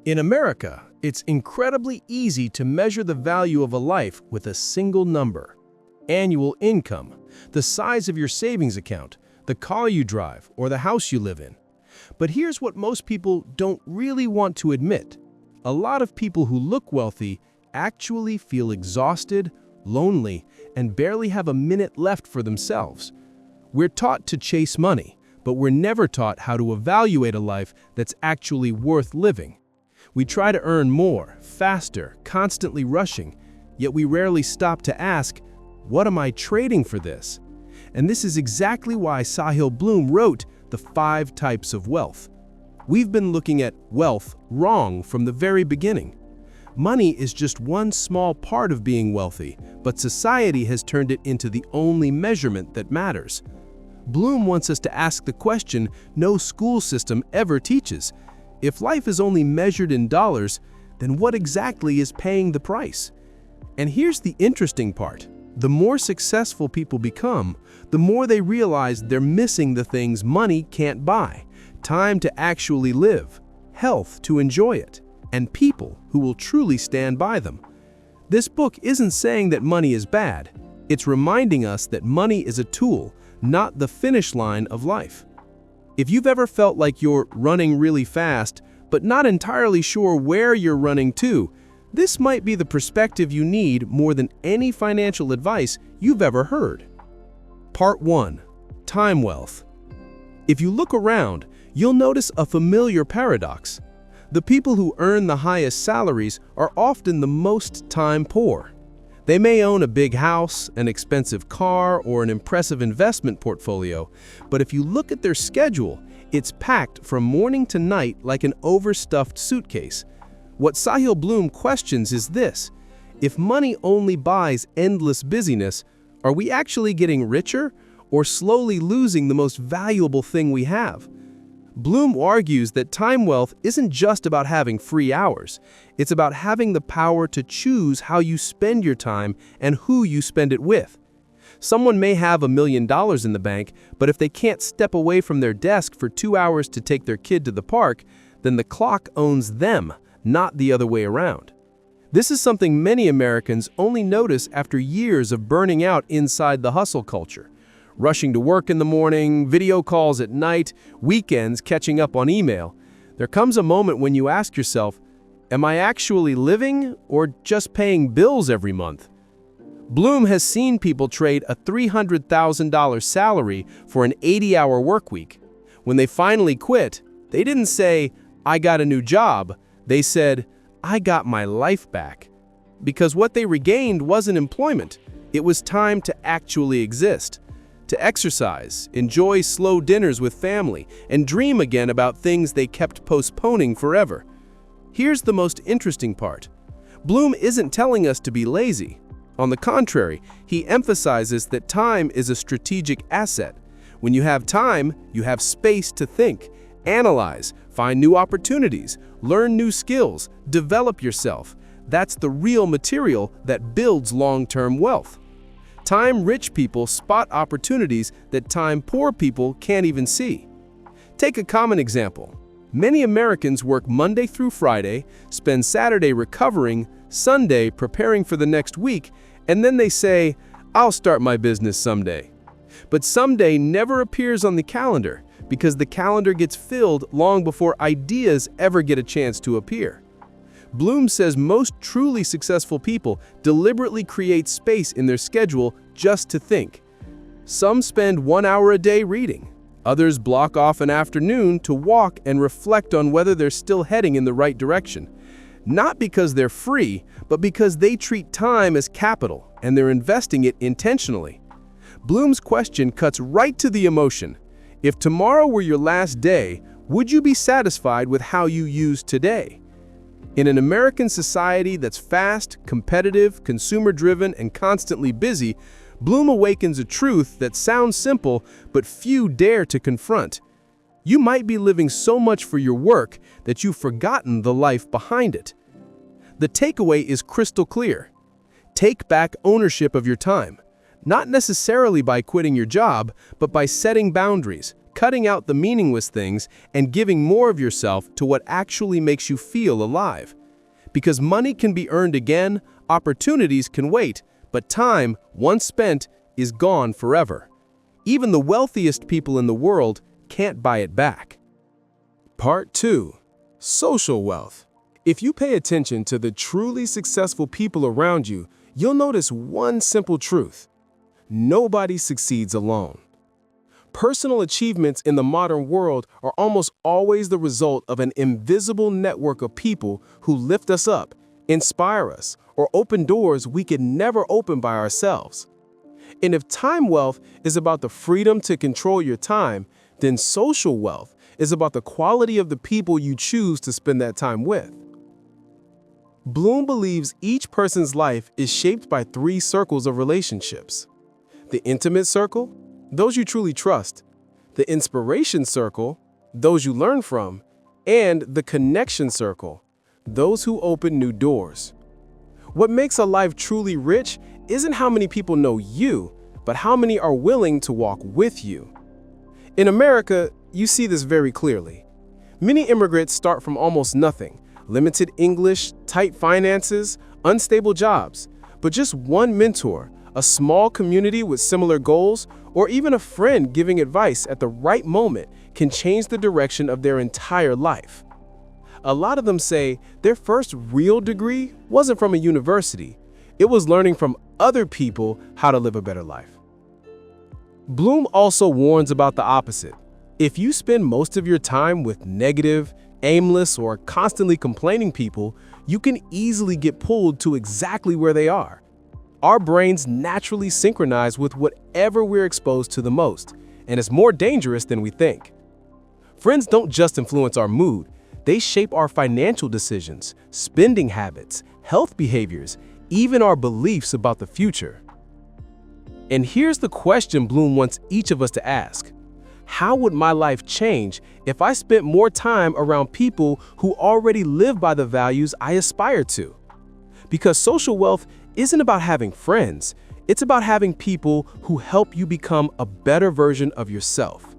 In America, it's incredibly easy to measure the value of a life with a single number. Annual income, the size of your savings account, the car you drive, or the house you live in. But here's what most people don't really want to admit. A lot of people who look wealthy actually feel exhausted, lonely, and barely have a minute left for themselves. We're taught to chase money, but we're never taught how to evaluate a life that's actually worth living. We try to earn more, faster, constantly rushing, yet we rarely stop to ask, what am I trading for this? And this is exactly why Sahil Bloom wrote The 5 Types of Wealth. We've been looking at wealth wrong from the very beginning. Money is just one small part of being wealthy, but society has turned it into the only measurement that matters. Bloom wants us to ask the question no school system ever teaches. If life is only measured in dollars, then what exactly is paying the price? And here's the interesting part. The more successful people become, the more they realize they're missing the things money can't buy: time to actually live, health to enjoy it, and people who will truly stand by them. This book isn't saying that money is bad. It's reminding us that money is a tool, not the finish line of life. If you've ever felt like you're running really fast, but not entirely sure where you're running to, this might be the perspective you need more than any financial advice you've ever heard. Part 1. Time wealth. If you look around, you'll notice a familiar paradox. The people who earn the highest salaries are often the most time poor. They may own a big house, an expensive car, or an impressive investment portfolio, but if you look at their schedule, it's packed from morning to night like an overstuffed suitcase. What Sahil Bloom questions is this: if money only buys endless busyness, are we actually getting richer or slowly losing the most valuable thing we have? Bloom argues that time wealth isn't just about having free hours. It's about having the power to choose how you spend your time and who you spend it with. Someone may have $1 million in the bank, but if they can't step away from their desk for 2 hours to take their kid to the park, then the clock owns them, not the other way around. This is something many Americans only notice after years of burning out inside the hustle culture. Rushing to work in the morning, video calls at night, weekends catching up on email. There comes a moment when you ask yourself, am I actually living or just paying bills every month? Bloom has seen people trade a $300,000 salary for an 80-hour work week. When they finally quit, they didn't say, I got a new job. They said, I got my life back. Because what they regained wasn't employment. It was time to actually exist. To exercise, enjoy slow dinners with family, and dream again about things they kept postponing forever. Here's the most interesting part. Bloom isn't telling us to be lazy. On the contrary, he emphasizes that time is a strategic asset. When you have time, you have space to think, analyze, find new opportunities, learn new skills, develop yourself. That's the real material that builds long-term wealth. Time-rich people spot opportunities that time-poor people can't even see. Take a common example. Many Americans work Monday through Friday, spend Saturday recovering, Sunday preparing for the next week, and then they say, I'll start my business someday. But someday never appears on the calendar because the calendar gets filled long before ideas ever get a chance to appear. Bloom says most truly successful people deliberately create space in their schedule just to think. Some spend 1 hour a day reading. Others block off an afternoon to walk and reflect on whether they're still heading in the right direction. Not because they're free, but because they treat time as capital and they're investing it intentionally. Bloom's question cuts right to the emotion. If tomorrow were your last day, would you be satisfied with how you use today? In an American society that's fast, competitive, consumer-driven, and constantly busy, Bloom awakens a truth that sounds simple, but few dare to confront. You might be living so much for your work that you've forgotten the life behind it. The takeaway is crystal clear. Take back ownership of your time, not necessarily by quitting your job, but by setting boundaries, cutting out the meaningless things and giving more of yourself to what actually makes you feel alive. Because money can be earned again, opportunities can wait, but time, once spent, is gone forever. Even the wealthiest people in the world can't buy it back. Part 2. Social wealth. If you pay attention to the truly successful people around you, you'll notice one simple truth. Nobody succeeds alone. Personal achievements in the modern world are almost always the result of an invisible network of people who lift us up, inspire us, or open doors we could never open by ourselves. And if time wealth is about the freedom to control your time, then social wealth is about the quality of the people you choose to spend that time with. Bloom believes each person's life is shaped by 3 circles of relationships. The intimate circle, those you truly trust, the inspiration circle, those you learn from, and the connection circle, those who open new doors. What makes a life truly rich isn't how many people know you, but how many are willing to walk with you. In America, you see this very clearly. Many immigrants start from almost nothing, limited English, tight finances, unstable jobs, but just one mentor, a small community with similar goals, or even a friend giving advice at the right moment can change the direction of their entire life. A lot of them say their first real degree wasn't from a university. It was learning from other people how to live a better life. Bloom also warns about the opposite. If you spend most of your time with negative, aimless, or constantly complaining people, you can easily get pulled to exactly where they are. Our brains naturally synchronize with whatever we're exposed to the most, and it's more dangerous than we think. Friends don't just influence our mood, they shape our financial decisions, spending habits, health behaviors, even our beliefs about the future. And here's the question Bloom wants each of us to ask. How would my life change if I spent more time around people who already live by the values I aspire to? Because social wealth isn't about having friends, it's about having people who help you become a better version of yourself.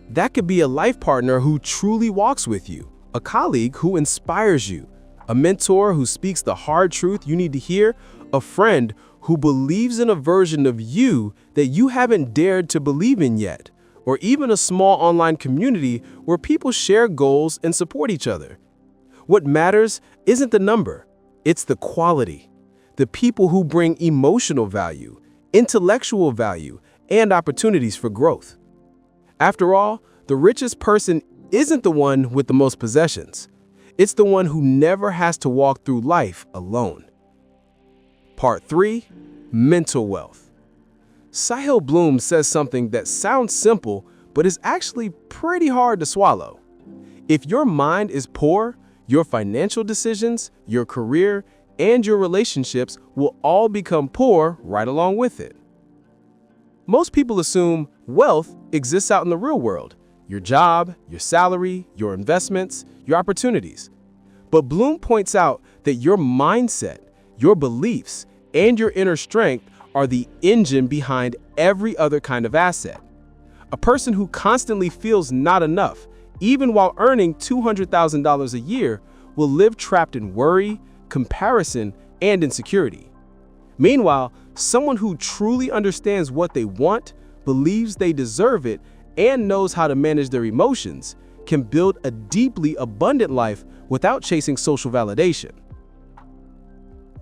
That could be a life partner who truly walks with you, a colleague who inspires you, a mentor who speaks the hard truth you need to hear, a friend who believes in a version of you that you haven't dared to believe in yet, or even a small online community where people share goals and support each other. What matters isn't the number, it's the quality. The people who bring emotional value, intellectual value, and opportunities for growth. After all, the richest person isn't the one with the most possessions. It's the one who never has to walk through life alone. Part 3. Mental wealth. Sahil Bloom says something that sounds simple, but is actually pretty hard to swallow. If your mind is poor, your financial decisions, your career, and your relationships will all become poor right along with it. Most people assume wealth exists out in the real world, your job, your salary, your investments, your opportunities. But Bloom points out that your mindset, your beliefs, and your inner strength are the engine behind every other kind of asset. A person who constantly feels not enough, even while earning $200,000 a year, will live trapped in worry, comparison, and insecurity. Meanwhile, someone who truly understands what they want, believes they deserve it, and knows how to manage their emotions can build a deeply abundant life without chasing social validation.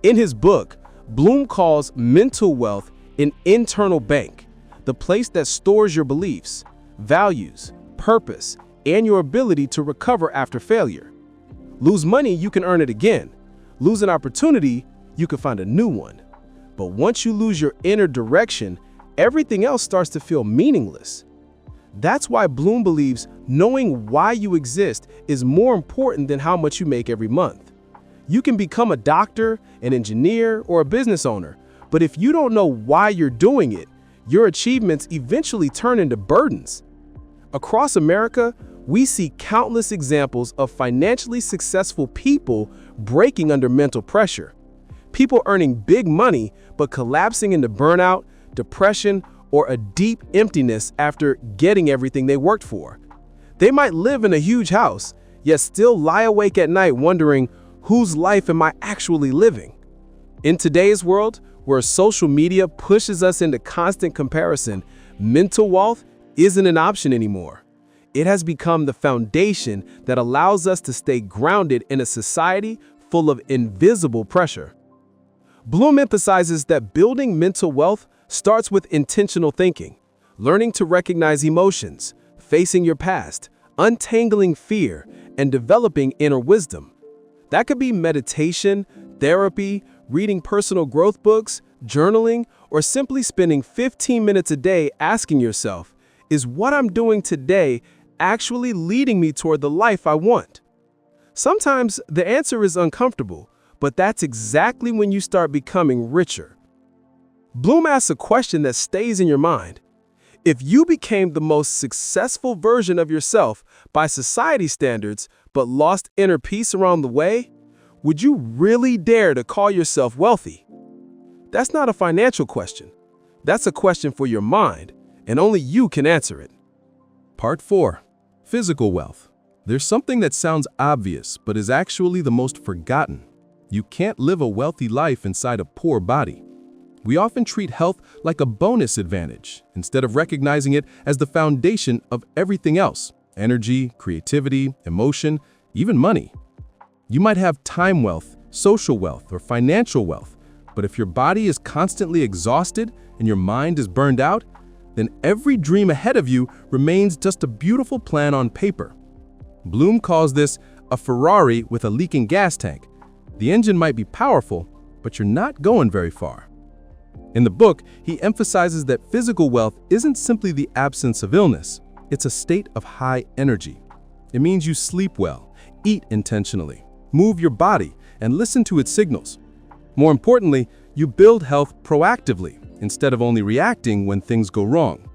In his book, Bloom calls mental wealth an internal bank, the place that stores your beliefs, values, purpose, and your ability to recover after failure. Lose money, you can earn it again. Lose an opportunity, you can find a new one. But once you lose your inner direction, everything else starts to feel meaningless. That's why Bloom believes knowing why you exist is more important than how much you make every month. You can become a doctor, an engineer, or a business owner, but if you don't know why you're doing it, your achievements eventually turn into burdens. Across America, we see countless examples of financially successful people breaking under mental pressure. People earning big money but collapsing into burnout, depression, or a deep emptiness after getting everything they worked for. They might live in a huge house, yet still lie awake at night wondering, whose life am I actually living? In today's world, where social media pushes us into constant comparison, mental wealth isn't an option anymore. It has become the foundation that allows us to stay grounded in a society full of invisible pressure. Bloom emphasizes that building mental wealth starts with intentional thinking, learning to recognize emotions, facing your past, untangling fear, and developing inner wisdom. That could be meditation, therapy, reading personal growth books, journaling, or simply spending 15 minutes a day asking yourself, is what I'm doing today actually leading me toward the life I want? Sometimes the answer is uncomfortable, but that's exactly when you start becoming richer. Bloom asks a question that stays in your mind. If you became the most successful version of yourself by society standards, but lost inner peace along the way, would you really dare to call yourself wealthy? That's not a financial question. That's a question for your mind, and only you can answer it. Part 4. Physical wealth. There's something that sounds obvious, but is actually the most forgotten. You can't live a wealthy life inside a poor body. We often treat health like a bonus advantage, instead of recognizing it as the foundation of everything else: energy, creativity, emotion, even money. You might have time wealth, social wealth, or financial wealth, but if your body is constantly exhausted and your mind is burned out, then every dream ahead of you remains just a beautiful plan on paper. Bloom calls this a Ferrari with a leaking gas tank. The engine might be powerful, but you're not going very far. In the book, he emphasizes that physical wealth isn't simply the absence of illness. It's a state of high energy. It means you sleep well, eat intentionally, move your body, and listen to its signals. More importantly, you build health proactively instead of only reacting when things go wrong.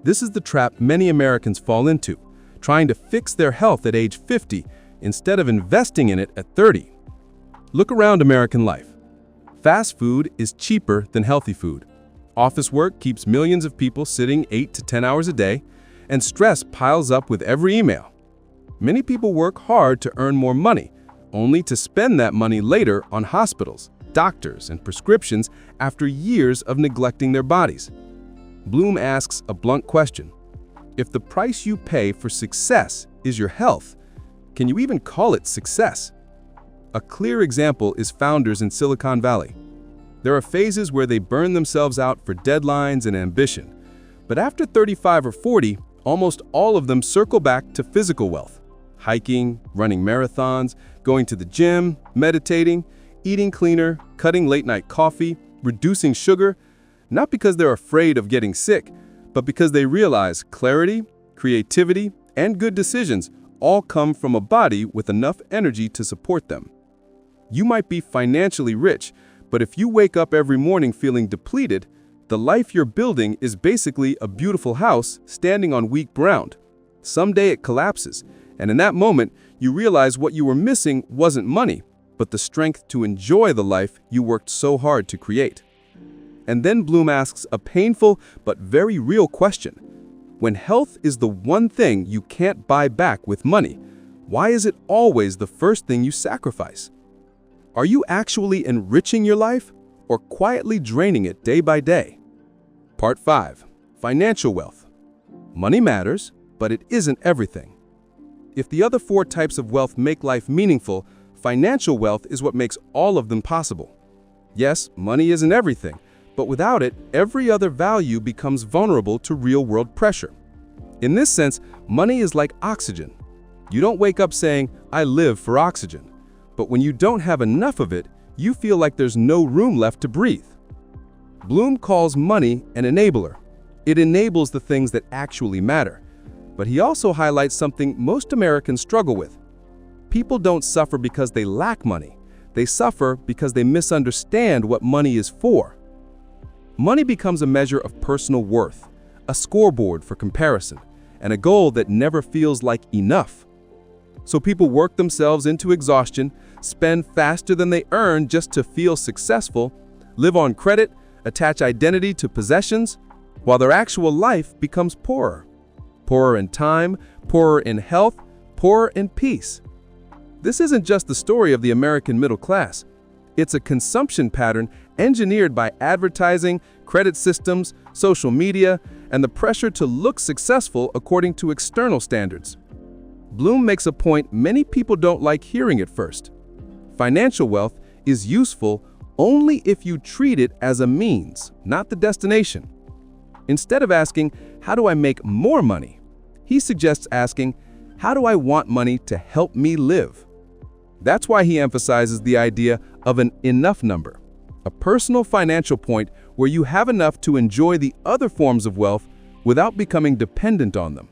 This is the trap many Americans fall into, trying to fix their health at age 50 instead of investing in it at 30. Look around American life. Fast food is cheaper than healthy food. Office work keeps millions of people sitting 8 to 10 hours a day, and stress piles up with every email. Many people work hard to earn more money, only to spend that money later on hospitals, doctors, and prescriptions after years of neglecting their bodies. Bloom asks a blunt question. If the price you pay for success is your health, can you even call it success? A clear example is founders in Silicon Valley. There are phases where they burn themselves out for deadlines and ambition, but after 35 or 40, almost all of them circle back to physical wealth. Hiking, running marathons, going to the gym, meditating, eating cleaner, cutting late-night coffee, reducing sugar, not because they're afraid of getting sick, but because they realize clarity, creativity, and good decisions all come from a body with enough energy to support them. You might be financially rich, but if you wake up every morning feeling depleted, the life you're building is basically a beautiful house standing on weak ground. Someday it collapses, and in that moment, you realize what you were missing wasn't money, but the strength to enjoy the life you worked so hard to create. And then Bloom asks a painful but very real question. When health is the one thing you can't buy back with money, why is it always the first thing you sacrifice? Are you actually enriching your life or quietly draining it day by day? Part 5. Financial wealth. Money matters, but it isn't everything. If the other 4 types of wealth make life meaningful, financial wealth is what makes all of them possible. Yes, money isn't everything, but without it, every other value becomes vulnerable to real-world pressure. In this sense, money is like oxygen. You don't wake up saying, "I live for oxygen." But when you don't have enough of it, you feel like there's no room left to breathe. Bloom calls money an enabler. It enables the things that actually matter. But he also highlights something most Americans struggle with. People don't suffer because they lack money. They suffer because they misunderstand what money is for. Money becomes a measure of personal worth, a scoreboard for comparison, and a goal that never feels like enough. So people work themselves into exhaustion, spend faster than they earn just to feel successful, live on credit, attach identity to possessions. while their actual life becomes poorer. Poorer in time, poorer in health, poorer in peace. This isn't just the story of the American middle class. It's a consumption pattern engineered by advertising, credit systems, social media, and the pressure to look successful according to external standards. Bloom makes a point many people don't like hearing at first. Financial wealth is useful only if you treat it as a means, not the destination. Instead of asking, "How do I make more money?" he suggests asking, "How do I want money to help me live?" That's why he emphasizes the idea of an enough number, a personal financial point where you have enough to enjoy the other forms of wealth without becoming dependent on them.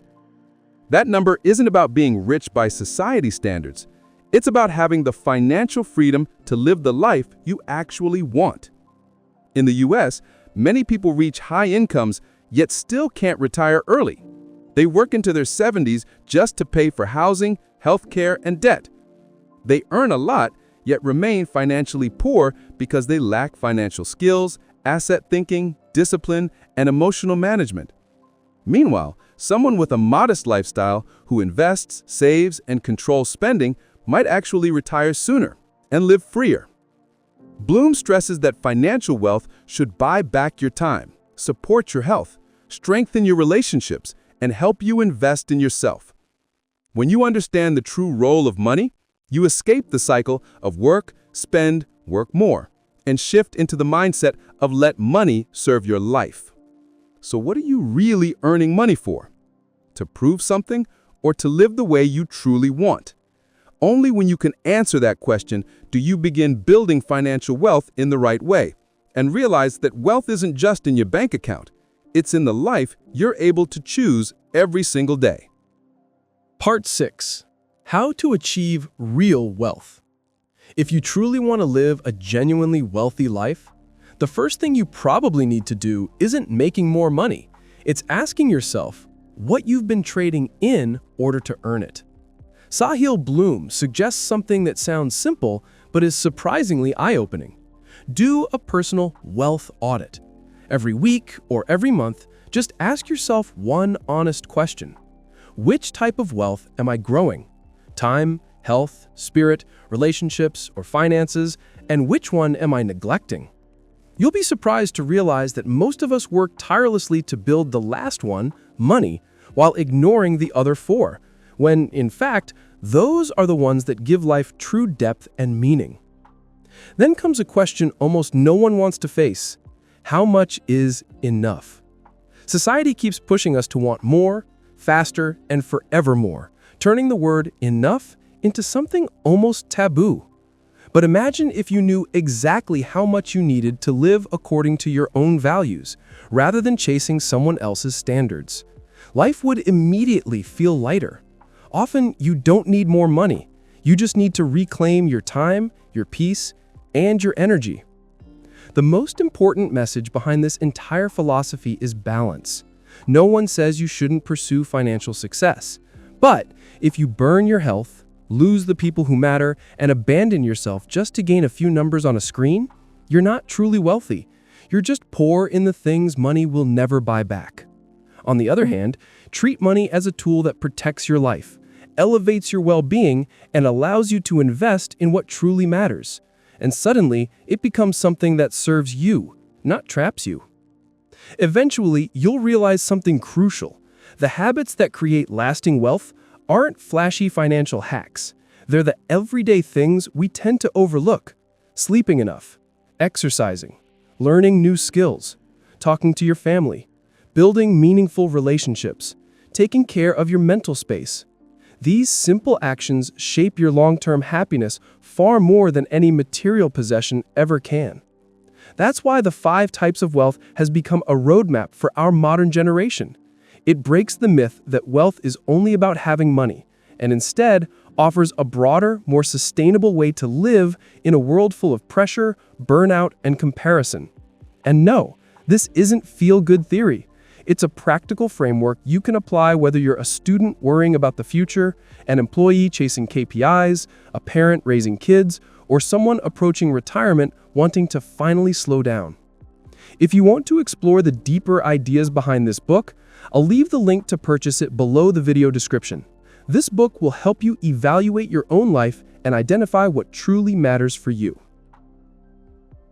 That number isn't about being rich by society standards. It's about having the financial freedom to live the life you actually want. In the US, many people reach high incomes yet still can't retire early. They work into their 70s just to pay for housing, healthcare, and debt. They earn a lot, yet remain financially poor because they lack financial skills, asset thinking, discipline, and emotional management. Meanwhile, someone with a modest lifestyle who invests, saves, and controls spending might actually retire sooner and live freer. Bloom stresses that financial wealth should buy back your time, support your health, strengthen your relationships, and help you invest in yourself. When you understand the true role of money, you escape the cycle of work, spend, work more, and shift into the mindset of let money serve your life. So what are you really earning money for? To prove something or to live the way you truly want? Only when you can answer that question do you begin building financial wealth in the right way and realize that wealth isn't just in your bank account. It's in the life you're able to choose every single day. Part 6. How to achieve real wealth. If you truly want to live a genuinely wealthy life, the first thing you probably need to do isn't making more money. It's asking yourself what you've been trading in order to earn it. Sahil Bloom suggests something that sounds simple but is surprisingly eye-opening. Do a personal wealth audit. Every week or every month, just ask yourself one honest question. Which type of wealth am I growing? Time, health, spirit, relationships, or finances, and which one am I neglecting? You'll be surprised to realize that most of us work tirelessly to build the last one, money, while ignoring the other four, when, in fact, those are the ones that give life true depth and meaning. Then comes a question almost no one wants to face. How much is enough? Society keeps pushing us to want more, faster, and forevermore, turning the word enough into something almost taboo. But imagine if you knew exactly how much you needed to live according to your own values, rather than chasing someone else's standards. Life would immediately feel lighter. Often, you don't need more money. You just need to reclaim your time, your peace, and your energy. The most important message behind this entire philosophy is balance. No one says you shouldn't pursue financial success. But if you burn your health, lose the people who matter, and abandon yourself just to gain a few numbers on a screen, you're not truly wealthy. You're just poor in the things money will never buy back. On the other hand, treat money as a tool that protects your life, elevates your well-being, and allows you to invest in what truly matters. And suddenly, it becomes something that serves you, not traps you. Eventually, you'll realize something crucial. The habits that create lasting wealth aren't flashy financial hacks. They're the everyday things we tend to overlook. Sleeping enough, exercising, learning new skills, talking to your family, building meaningful relationships, taking care of your mental space. These simple actions shape your long-term happiness far more than any material possession ever can. That's why the 5 types of wealth has become a roadmap for our modern generation. It breaks the myth that wealth is only about having money, and instead offers a broader, more sustainable way to live in a world full of pressure, burnout, and comparison. And no, this isn't feel-good theory. It's a practical framework you can apply whether you're a student worrying about the future, an employee chasing KPIs, a parent raising kids, or someone approaching retirement wanting to finally slow down. If you want to explore the deeper ideas behind this book, I'll leave the link to purchase it below the video description. This book will help you evaluate your own life and identify what truly matters for you.